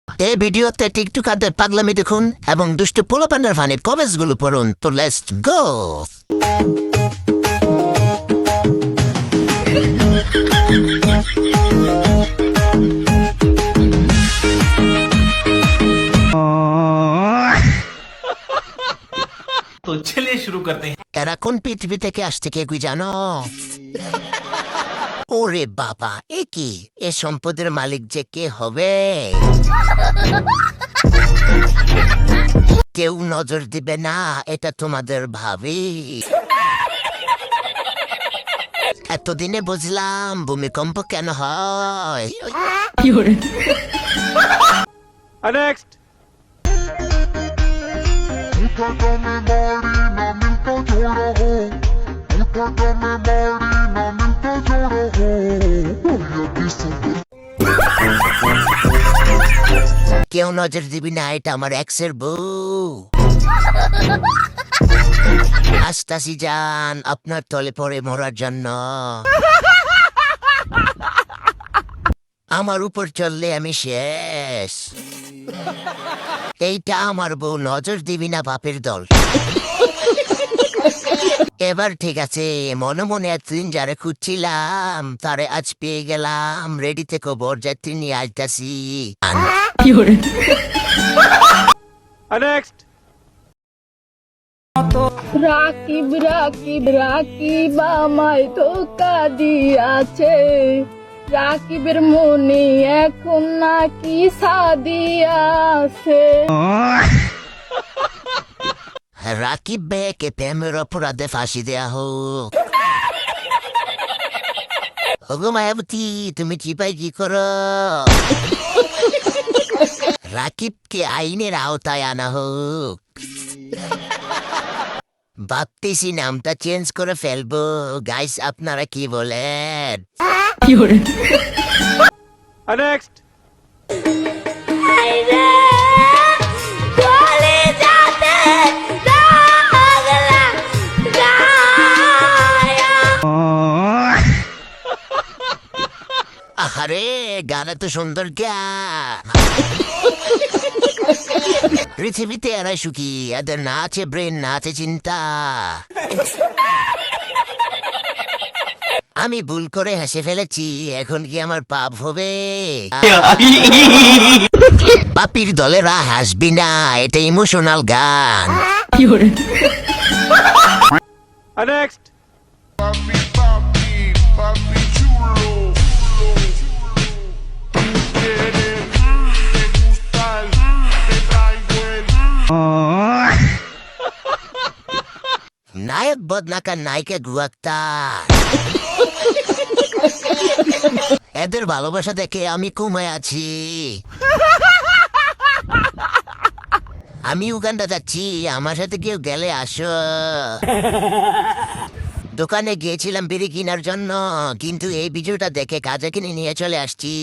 এই ভিডিওতে টিকটকারদের পাগলামি দেখুন এবং দুষ্ট পোলাপান্ডার ফানির কমেন্টসগুলো পড়ুন। তো লেটস গো। तो चलिए शुरू करते हैं। এরা কোন পৃথিবী থেকে আসছে কে কি জানো? ওরে বাবা, এ কি? এ সম্পদের মালিক যে কে হবে? কেউ নজর দিবে না, এটা তোমাদের ভাবি। এতদিনে বুঝলাম ভূমিকম্প কেন হয়। नेक्स्ट उठाता में मारी ना मिलता जोड़ा हो उठाता में मारी ना मिलता जोड़ा हो भैया की सुन কেউ নজর দিবি না, এটা আমার এক্সের বউ। আস্তাসি যান আপনার তলে পড়ে মরার জন্য। আমার উপর চললে আমি শেষ। এইটা আমার বউ, নজর দিবি না বাপের দল। এবার ঠিক আছে, মনে মনে এতদিন যারে খুঁজছিলাম তারে আজ পেয়ে গেলাম। রেডি থেকে বরযাত্রী নিয়ে আসতেছি। नेक्स्ट রাকিব রাকিব রাকিব আমায় ধোকা দিয়াছে, রাকিবের মনে এখন নাকি সাদিয়াছে। রাকিব বেকে প্রেমের অপরাধে ফাঁসি দেয়া হোক। ওগো মায়াবতী, তুমি চিপাই কি করো? রাকিবকে আইনের আওতায় আনা হোক। ভাবতেছি নামটা চেঞ্জ করে ফেলবো। গাইস, আপনারা কি বলেন? नेक्स्ट আরে গান তো সুন্দর গান। পৃথিবীতে এরাই সুখী, এদের না আছে ব্রেন, না আছে চিন্তা। আমি ভুল করে হেসে ফেলেছি, এখন কি আমার পাপ হবে? পাপির দলেরা হাসবি না, এটা ইমোশনাল গান। Next papi papi papi chulo te gusta te traigo el নায়ক বদনাকা নায়িকা গুয়াক্তা। এদের ভালোবাসা দেখে আমি কমে আছি। আমি উগান্ডা যাচ্ছি, আমার সাথে কেউ গেলে আসো। দোকানে গিয়েছিলাম বিড়ি কেনার জন্য, কিন্তু এই ভিডিওটা দেখে কাজে কিনে নিয়ে চলে আসছি।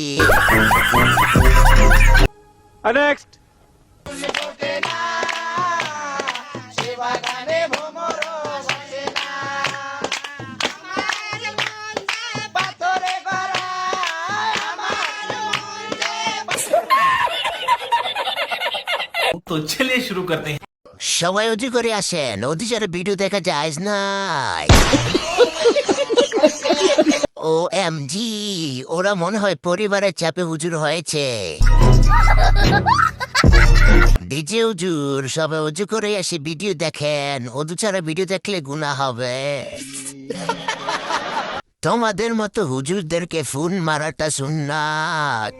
नेक्स्ट तो चलिए शुरू करते हैं। সবাই অজু করে আসেন, অধিচারে ভিডিও দেখা যায় নাই। ও এম জি, ওরা মনে হয় পরিবারের চাপে হুজুর হয়েছে। ডিজে হুজুর, সবাই অজু করে এসে ভিডিও দেখেন। অজু ছাড়া ভিডিও দেখলে গুনাহ হবে। তোমাদের মতো হুজুরদেরকে ফোন মারাটা সুন্নাত।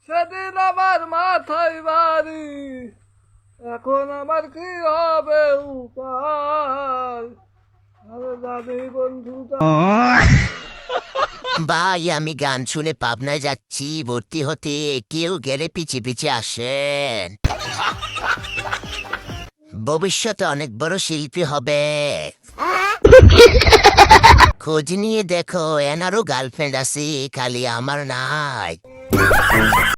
সেদিন আমার মাথায় বাড়ি, এখন আমার কি হবে উপায়? জানি বন্ধু ভাই, আমি গান শুনে পাবনায় যাচ্ছি ভর্তি হতে, কেউ গেলে পিছে পিছে আসেন। ভবিষ্যতে অনেক বড় শিল্পী হবে। খোঁজ নিয়ে দেখো, এনারও গার্লফ্রেন্ড আছে, খালি আমার নাই।